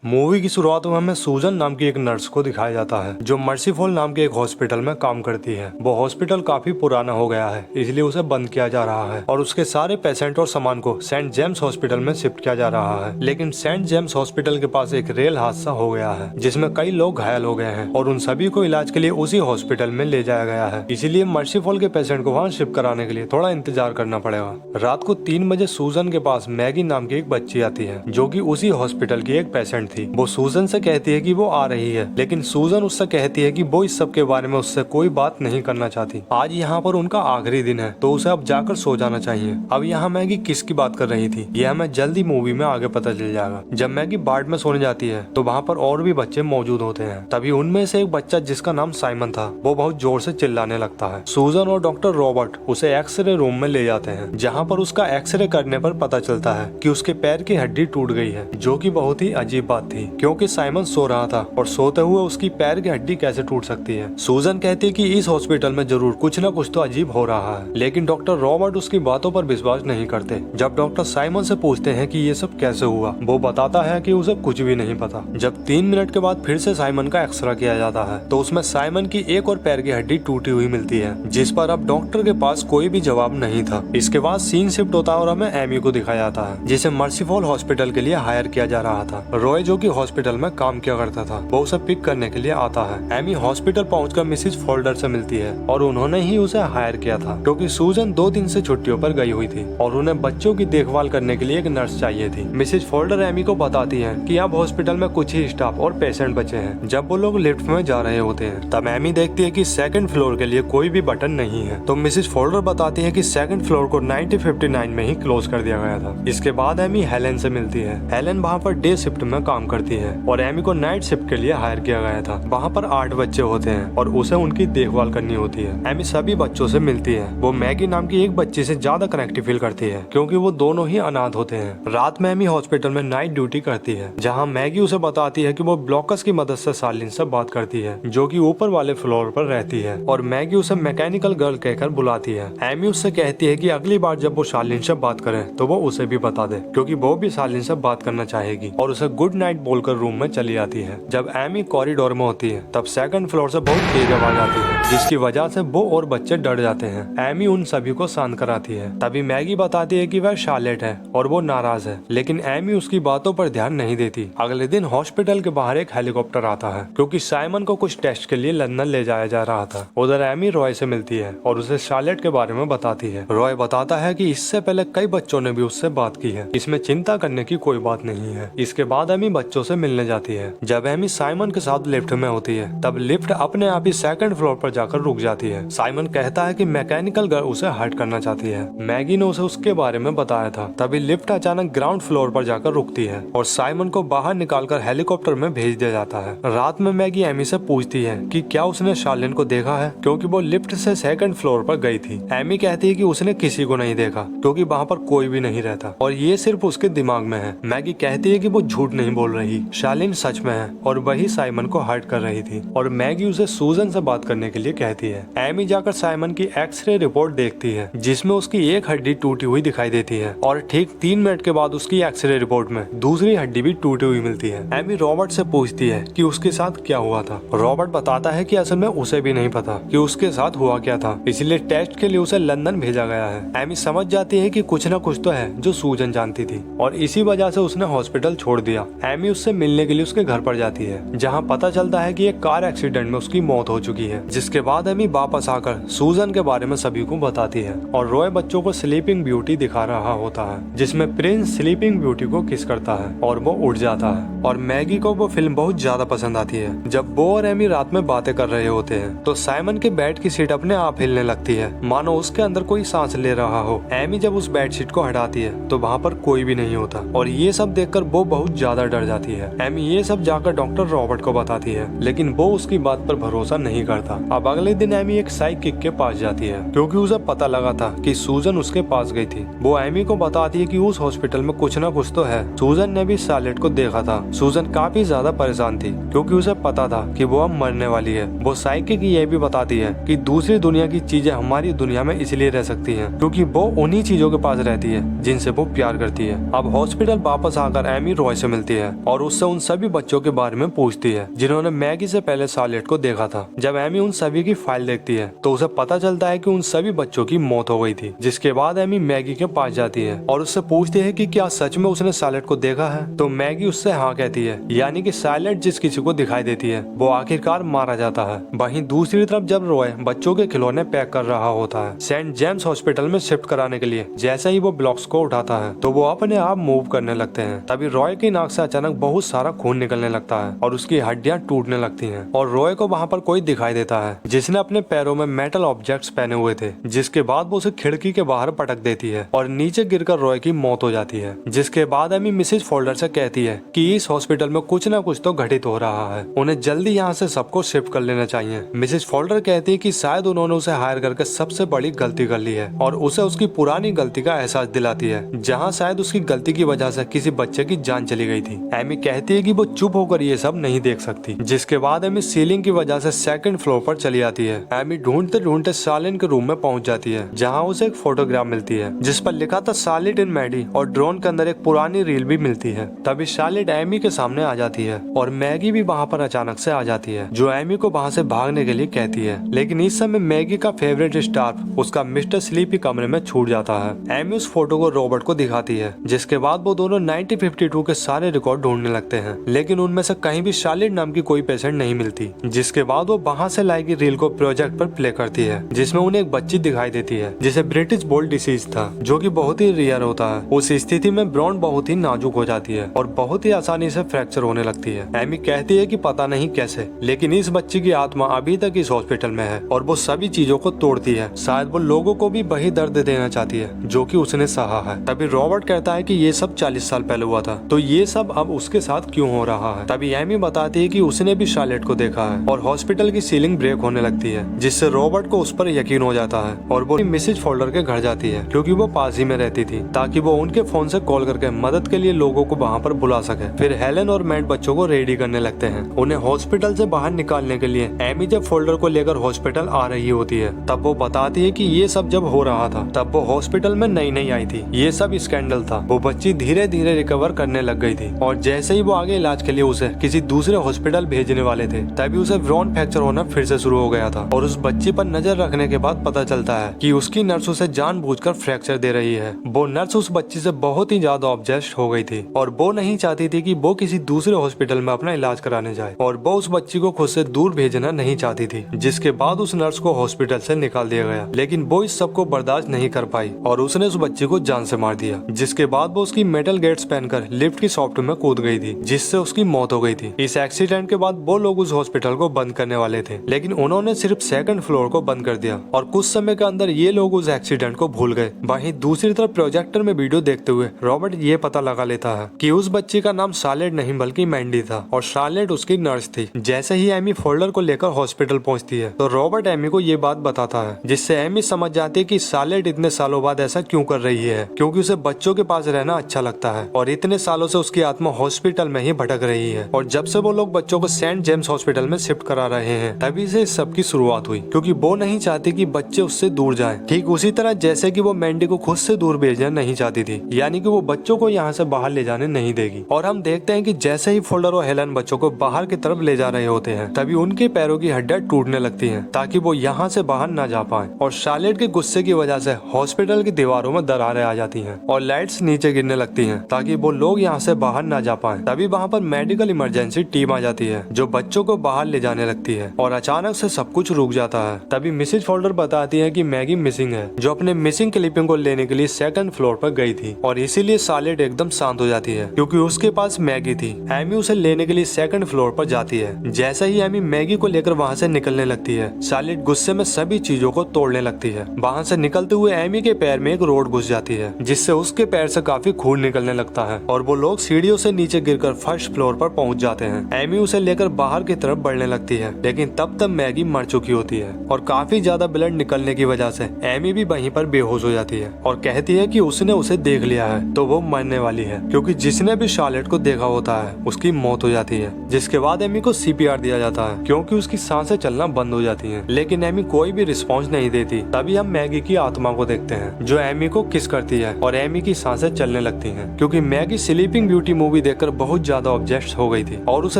Movie की शुरुआत में हमें सूजन नाम की एक नर्स को दिखाया जाता है जो मर्सीफुल नाम के एक हॉस्पिटल में काम करती है। वो हॉस्पिटल काफी पुराना हो गया है, इसलिए उसे बंद किया जा रहा है और उसके सारे पेशेंट और सामान को सेंट जेम्स हॉस्पिटल में शिफ्ट किया जा रहा है। लेकिन सेंट जेम्स हॉस्पिटल के पास एक रेल हादसा हो गया है जिसमें कई लोग घायल हो गए हैं और उन सभी को इलाज के लिए उसी हॉस्पिटल में ले जाया गया है। इसीलिए मर्सीफुल के पेशेंट को वहाँ शिफ्ट कराने के लिए थोड़ा इंतजार करना पड़ेगा। रात को 3 बजे सूजन के पास मैगी नाम की एक बच्ची आती है जो कि उसी हॉस्पिटल की एक पेशेंट थी। वो सूजन से कहती है कि वो आ रही है, लेकिन सूजन उससे कहती है कि वो इस सब के बारे में उससे कोई बात नहीं करना चाहती। आज यहाँ पर उनका आखिरी दिन है तो उसे अब जाकर सो जाना चाहिए। अब यहाँ मैगी किसकी बात कर रही थी यह हमें जल्दी मूवी में आगे पता चल जाएगा। जब मैगी वार्ड में सोने जाती है तो वहाँ पर और भी बच्चे मौजूद होते हैं। तभी उनमें से एक बच्चा जिसका नाम साइमन था वो बहुत जोर से चिल्लाने लगता है। सूजन और डॉक्टर रॉबर्ट उसे एक्सरे रूम में ले जाते हैं जहाँ पर उसका एक्सरे करने पर पता चलता है कि उसके पैर की हड्डी टूट गई है, जो कि बहुत ही अजीब बात थी क्योंकि साइमन सो रहा था और सोते हुए उसकी पैर की हड्डी कैसे टूट सकती है। सूजन कहती है कि इस हॉस्पिटल में जरूर कुछ न कुछ तो अजीब हो रहा है, लेकिन डॉक्टर रॉबर्ट उसकी बातों पर विश्वास नहीं करते। जब डॉक्टर साइमन से पूछते हैं कि ये सब कैसे हुआ, वो बताता है कि उसे कुछ भी नहीं पता। जब 3 मिनट के बाद फिर से साइमन का एक्सरे किया जाता है तो उसमें साइमन की एक और पैर की हड्डी टूटी हुई मिलती है, जिस पर अब डॉक्टर के पास कोई भी जवाब नहीं था। इसके बाद सीन शिफ्ट होता है और हमें एमी को दिखाया जाता है जिसे मर्सीफुल हॉस्पिटल के लिए हायर किया जा रहा था। रॉय जो कि हॉस्पिटल में काम किया करता था वो उसे पिक करने के लिए आता है। एमी हॉस्पिटल पहुंचकर मिसेज फोल्डर से मिलती है और उन्होंने ही उसे हायर किया था क्योंकि सूजन 2 दिन से छुट्टियों पर गई हुई थी और उन्हें बच्चों की देखभाल करने के लिए एक नर्स चाहिए थी। मिसेज फोल्डर एमी को बताती है कि अब हॉस्पिटल में कुछ ही स्टाफ और पेशेंट बचे हैं। जब वो लोग लिफ्ट में जा रहे होते हैं तब एमी देखती है कि 2nd फ्लोर के लिए कोई भी बटन नहीं है, तो मिसेज फोल्डर बताती है कि 2nd फ्लोर को 1959 में ही क्लोज कर दिया गया था। इसके बाद एमी हेलेन से मिलती है। हेलेन वहाँ पर डे शिफ्ट में काम करती है और एमी को नाइट शिफ्ट के लिए हायर किया गया था। वहाँ पर 8 बच्चे होते हैं और उसे उनकी देखभाल करनी होती है। एमी सभी बच्चों से मिलती है। वो मैगी नाम की एक बच्ची से ज्यादा कनेक्टिव फील करती है क्योंकि वो दोनों ही अनाथ होते हैं। रात में एमी हॉस्पिटल में नाइट ड्यूटी करती है जहाँ मैगी उसे बताती है कि वो ब्लॉकर्स की मदद से शार्लिन से बात करती है जो कि ऊपर वाले फ्लोर पर रहती है और मैगी उसे मैकेनिकल गर्ल कहकर बुलाती है। एमी उससे कहती है कि अगली बार जब वो शार्लिन से बात करे तो वो उसे भी बता दे क्योंकि वो भी शार्लिन से बात करना चाहेगी और उसे गुड नाइट बोलकर रूम में चली जाती है। जब एमी कॉरिडोर में होती है तब 2nd फ्लोर से बहुत तेज आवाज आती है जिसकी वजह से वो और बच्चे डर जाते हैं। एमी उन सभी को शांत कराती है। तभी मैगी बताती है कि वह शार्लेट है और वो नाराज है, लेकिन एमी उसकी बातों पर ध्यान नहीं देती। अगले दिन हॉस्पिटल के बाहर एक हेलीकॉप्टर आता है क्योंकि साइमन को कुछ टेस्ट के लिए लंदन ले जाया जा रहा था। उधर एमी रॉय से मिलती है और उसे शार्लेट के बारे में बताती है। रॉय बताता है कि इससे पहले कई बच्चों ने भी उससे बात की है, इसमें चिंता करने की कोई बात नहीं है। इसके बाद एमी बच्चों से मिलने जाती है। जब एमी साइमन के साथ लिफ्ट में होती है तब लिफ्ट अपने आप ही 2nd फ्लोर पर जाकर रुक जाती है। साइमन कहता है कि मैकेनिकल गर्ल उसे हर्ट करना चाहती है। मैगी ने उसे उसके बारे में बताया था। तभी लिफ्ट अचानक ग्राउंड फ्लोर पर जाकर रुकती है और साइमन को बाहर निकालकर हेलीकॉप्टर में भेज दिया जाता है। रात में मैगी एमी से पूछती है कि क्या उसने शार्लिन को देखा है क्योंकि वो लिफ्ट से 2nd फ्लोर पर गई थी। एमी कहती है कि उसने किसी को नहीं देखा क्योंकि वहाँ पर कोई भी नहीं रहता और ये सिर्फ उसके दिमाग में है। मैगी कहती है कि वो झूठ नहीं बोल रही, शार्लिन सच में है और वही साइमन को हर्ट कर रही थी और मैगी उसे सूजन से बात करने के लिए कहती है। एमी जाकर साइमन की एक्सरे रिपोर्ट देखती है जिसमें उसकी एक हड्डी टूटी हुई दिखाई देती है और ठीक 3 मिनट के बाद उसकी एक्सरे रिपोर्ट में दूसरी हड्डी भी टूटी हुई मिलती है। एमी रॉबर्ट से पूछती है कि उसके साथ क्या हुआ था। रॉबर्ट बताता है कि असल में उसे भी नहीं पता कि उसके साथ हुआ क्या था, इसलिए टेस्ट के लिए उसे लंदन भेजा गया है। एमी समझ जाती है कि कुछ न कुछ तो है जो सूजन जानती थी और इसी वजह से उसने हॉस्पिटल छोड़ दिया। एमी उससे मिलने के लिए उसके घर पर जाती है जहाँ पता चलता है कि एक कार एक्सीडेंट में उसकी मौत हो चुकी है। जिसके बाद एमी वापस आकर सूजन के बारे में सभी को बताती है और रॉय बच्चों को स्लीपिंग ब्यूटी दिखा रहा होता है जिसमें प्रिंस स्लीपिंग ब्यूटी को किस करता है और वो उठ जाता है और मैगी को वो फिल्म बहुत ज्यादा पसंद आती है। जब वो और एमी रात में बातें कर रहे होते हैं तो साइमन के बेड की सीट अपने आप हिलने लगती है मानो उसके अंदर कोई सांस ले रहा हो। एमी जब उस बेड शीट को हटाती है तो वहाँ पर कोई भी नहीं होता और ये सब देखकर वो बहुत ज्यादा डर जाती है। एमी ये सब जाकर डॉक्टर रॉबर्ट को बताती है लेकिन वो उसकी बात पर भरोसा नहीं करता। अब अगले दिन एमी एक साइकिक के पास जाती है क्योंकि उसे पता लगा था कि सूजन उसके पास गई थी। वो एमी को बताती है कि उस हॉस्पिटल में कुछ न कुछ तो है। सूजन ने भी शार्लेट को देखा था। सूजन काफी ज्यादा परेशान थी क्योंकि उसे पता था कि वो अब मरने वाली है। वो साइकिक ये भी बताती है कि दूसरी दुनिया की चीजें हमारी दुनिया में इसलिए रह सकती है क्योंकि वो उन्हीं चीजों के पास रहती है जिनसे वो प्यार करती है। अब हॉस्पिटल वापस आकर एमी रॉय से मिलती है है और उससे उन सभी बच्चों के बारे में पूछती है जिन्होंने मैगी से पहले शार्लेट को देखा था। जब एमी उन सभी की फाइल देखती है तो उसे पता चलता है कि उन सभी बच्चों की मौत हो गई थी। जिसके बाद एमी मैगी के पास जाती है और उससे पूछती है कि क्या सच में उसने शार्लेट को देखा है। तो मैगी उससे हाँ कहती है, यानी कि शार्लेट जिस किसी को दिखाई देती है वो आखिरकार मारा जाता है। वहीं दूसरी तरफ जब रॉय बच्चों के खिलौने पैक कर रहा होता है सेंट जेम्स हॉस्पिटल में शिफ्ट कराने के लिए, जैसे ही वो ब्लॉक्स को उठाता है तो वो अपने आप मूव करने लगते हैं। तभी रॉय की नाक से अचानक बहुत सारा खून निकलने लगता है और उसकी हड्डियां टूटने लगती हैं और रॉय को वहाँ पर कोई दिखाई देता है जिसने अपने पैरों में मेटल ऑब्जेक्ट्स पहने हुए थे। जिसके बाद वो उसे खिड़की के बाहर पटक देती है और नीचे गिरकर रॉय की मौत हो जाती है। जिसके बाद एमी मिसेज फोल्डर से कहती है कि इस हॉस्पिटल में कुछ न कुछ तो घटित हो रहा है, उन्हें जल्दी यहाँ से सबको शिफ्ट कर लेना चाहिए। मिसेज फोल्डर कहती है कि शायद उन्होंने उसे हायर करके सबसे बड़ी गलती कर ली है और उसे उसकी पुरानी गलती का एहसास दिलाती है, जहाँ शायद उसकी गलती की वजह से किसी बच्चे की जान चली गई थी। एमी कहती है कि वो चुप होकर ये सब नहीं देख सकती। जिसके बाद एमी सीलिंग की वजह से सेकंड फ्लोर पर चली आती है। एमी ढूंढते ढूंढते शार्लेट के रूम में पहुंच जाती है जहाँ उसे एक फोटोग्राफ मिलती है जिस पर लिखा था शार्लेट इन मैडी और ड्रोन के अंदर एक पुरानी रील भी मिलती है। तभी शार्लेट एमी के सामने आ जाती है और मैगी भी वहाँ पर अचानक से आ जाती है जो एमी को वहाँ से भागने के लिए कहती है। लेकिन इस समय मैगी का फेवरेट स्टाफ उसका मिस्टर स्लीपी कमरे में छूट जाता है। एमी उस फोटो को रॉबर्ट को दिखाती है। जिसके बाद वो दोनों 1952 के सारे रिकॉर्ड ढूंढने लगते हैं लेकिन उनमें से कहीं भी शार्लेट नाम की कोई पेशेंट नहीं मिलती। जिसके बाद वो वहाँ से लाई गई रील को प्रोजेक्ट पर प्ले करती है जिसमें उन्हें एक बच्ची दिखाई देती है जिसे ब्रिटिश बोल्ट डिसीज था जो कि बहुत ही रेयर होता है। उस स्थिति में ब्रॉन बहुत ही नाजुक हो जाती है और बहुत ही आसानी से फ्रैक्चर होने लगती है। एमी कहती है कि पता नहीं कैसे, लेकिन इस बच्ची की आत्मा अभी तक इस हॉस्पिटल में है और वो सभी चीजों को तोड़ती है। शायद वो लोगों को भी वही दर्द देना चाहती है जो कि उसने सहा है। तभी रॉबर्ट कहता है कि ये सब 40 साल पहले हुआ था, तो ये सब अब उसके साथ क्यों हो रहा है। तभी एमी बताती है कि उसने भी शार्लेट को देखा है और हॉस्पिटल की सीलिंग ब्रेक होने लगती है जिससे रॉबर्ट को उस पर यकीन हो जाता है और वो मिसेज फोल्डर के घर जाती है क्योंकि वो पास ही में रहती थी ताकि वो उनके फोन से कॉल करके मदद के लिए लोगों को वहाँ पर बुला सके। फिर हेलन और मैट बच्चों को रेडी करने लगते हैं उन्हें हॉस्पिटल से बाहर निकालने के लिए। एमी जब फोल्डर को लेकर हॉस्पिटल आ रही होती है तब वो बताती है कि ये सब जब हो रहा था तब वो हॉस्पिटल में नई आई थी, ये सब स्कैंडल था। वो बच्ची धीरे धीरे रिकवर करने लग गई थी और जैसे ही वो आगे इलाज के लिए उसे किसी दूसरे हॉस्पिटल भेजने वाले थे तभी उसे ब्रॉन फ्रैक्चर होना फिर से शुरू हो गया था और उस बच्ची पर नजर रखने के बाद पता चलता है कि उसकी नर्स उसे जानबूझकर फ्रैक्चर दे रही है। वो नर्स उस बच्ची से बहुत ही ज्यादा ऑब्सेस्ड हो गई थी और वो नहीं चाहती थी कि वो किसी दूसरे हॉस्पिटल में अपना इलाज कराने जाए और वो उस बच्ची को खुद से दूर भेजना नहीं चाहती थी। जिसके बाद उस नर्स को हॉस्पिटल से निकाल दिया गया लेकिन वो इस सब को बर्दाश्त नहीं कर पाई और उसने उस बच्ची को जान से मार दिया। जिसके बाद वो उसकी मेटल गेट्स पहनकर लिफ्ट की सॉफ्ट में कूद गई थी जिससे उसकी मौत हो गई थी। इस एक्सीडेंट के बाद वो लोग उस हॉस्पिटल को बंद करने वाले थे लेकिन उन्होंने सिर्फ सेकंड फ्लोर को बंद कर दिया और कुछ समय के अंदर ये लोग उस एक्सीडेंट को भूल गए। वहीं दूसरी तरफ प्रोजेक्टर में वीडियो देखते हुए रॉबर्ट ये पता लगा लेता है कि उस बच्ची का नाम शार्लेट नहीं बल्कि मैंडी था और शार्लेट उसकी नर्स थी। जैसे ही एमी फोल्डर को लेकर हॉस्पिटल पहुंचती है तो रॉबर्ट एमी को ये बात बताता है जिससे एमी समझ जाती है कि शार्लेट इतने सालों बाद ऐसा क्यों कर रही है क्योंकि उसे बच्चों के पास रहना अच्छा लगता है और इतने सालों से उसकी आत्मा हॉस्पिटल में ही भटक रही है। और जब से वो लोग बच्चों को सेंट जेम्स हॉस्पिटल में शिफ्ट करा रहे हैं तभी से इस सब की शुरुआत हुई क्योंकि वो नहीं चाहती कि बच्चे उससे दूर जाएं। ठीक उसी तरह जैसे कि वो मैंडी को खुद से दूर भेजना नहीं चाहती थी, यानी कि वो बच्चों को यहाँ से बाहर ले जाने नहीं देगी। और हम देखते हैं कि जैसे ही फोल्डर और हेलन बच्चों को बाहर की तरफ ले जा रहे होते हैं तभी उनके पैरों की हड्डियां टूटने लगती हैं ताकि वो यहाँ से बाहर न जा पाए और शार्लेट के गुस्से की वजह से हॉस्पिटल की दीवारों में दरारें आ जाती हैं और लाइट्स नीचे गिरने लगती हैं ताकि वो लोग यहाँ से बाहर न जा पाए। तभी वहाँ पर मेडिकल इमरजेंसी टीम आ जाती है जो बच्चों को बाहर ले जाने लगती है और अचानक से सब कुछ रुक जाता है। तभी मिसेज फोल्डर बताती है कि मैगी मिसिंग है जो अपने मिसिंग क्लिपिंग को लेने के लिए सेकंड फ्लोर पर गई थी और इसीलिए शार्लेट एकदम शांत हो जाती है क्योंकि उसके पास मैगी थी। एमी उसे लेने के लिए सेकंड फ्लोर पर जाती है। जैसे ही एमी मैगी को लेकर वहाँ से निकलने लगती है शार्लेट गुस्से में सभी चीजों को तोड़ने लगती है। वहाँ से निकलते हुए एमी के पैर में एक रोड घुस जाती है जिससे उसके पैर से काफी खून निकलने लगता है और वो लोग सीढ़ियों से नीचे गिरकर फर्स्ट फ्लोर पर पहुंच जाते हैं। एमी उसे लेकर बाहर की तरफ बढ़ने लगती है लेकिन तब तक मैगी मर चुकी होती है और काफी ज्यादा ब्लड निकलने की वजह से एमी भी वहीं पर बेहोश हो जाती है और कहती है कि उसने उसे देख लिया है तो वो मरने वाली है क्योंकि जिसने भी शार्लेट को देखा होता है उसकी मौत हो जाती है। जिसके बाद एमी को सीपीआर दिया जाता है क्योंकि उसकी सांसें चलना बंद हो जाती हैं लेकिन एमी कोई भी रिस्पॉन्स नहीं देती। तभी हम मैगी की आत्मा को देखते हैं जो एमी को किस करती है और एमी की सांसें चलने लगती हैं क्योंकि Maggi sleeping beauty movie movie देखकर बहुत ज्यादा ऑब्जेक्ट हो गई थी और उसे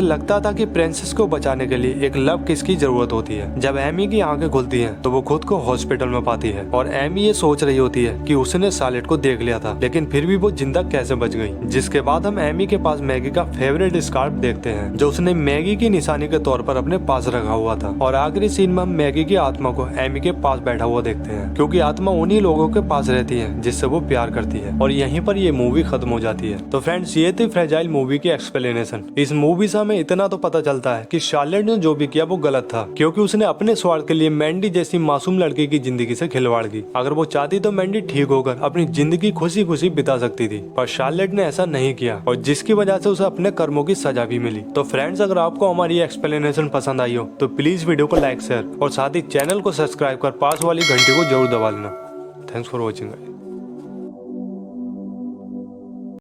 लगता था कि प्रिंसेस को बचाने के लिए एक लव किस की जरूरत होती है। जब एमी की आंखें खुलती हैं तो वो खुद को हॉस्पिटल में पाती है और एमी ये सोच रही होती है कि उसने शार्लेट को देख लिया था, लेकिन फिर भी वो जिंदा कैसे बच गई। जिसके बाद हम एमी के पास मैगी का फेवरेट स्कार्फ देखते हैं जो उसने मैगी की निशानी के तौर पर अपने पास रखा हुआ था। और आखिरी सीन में हम मैगी की आत्मा को एमी के पास बैठा हुआ देखते हैं, क्योंकि आत्मा उन्हीं लोगों के पास रहती है जिससे वो प्यार करती है। और यहीं पर ये मूवी खत्म हो जाती है। तो फ्रेंड्स, ये थी फ्रेजाइल मूवी की एक्सप्लेनेशन। इस मूवी से हमें इतना तो पता चलता है कि शार्लेट ने जो भी किया वो गलत था, क्योंकि उसने अपने स्वार्थ के लिए मैंडी जैसी मासूम लड़की की जिंदगी से खिलवाड़ की। अगर वो चाहती तो मैंडी ठीक होकर अपनी जिंदगी खुशी खुशी बिता सकती थी, पर शार्लेट ने ऐसा नहीं किया और जिसकी वजह से उसे अपने कर्मों की सजा भी मिली। तो फ्रेंड्स, अगर आपको हमारी एक्सप्लेनेशन पसंद आई हो तो प्लीज वीडियो को लाइक, शेयर और साथ ही चैनल को सब्सक्राइब कर पास वाली घंटी को जरूर दबा लेना। Thanks for watching.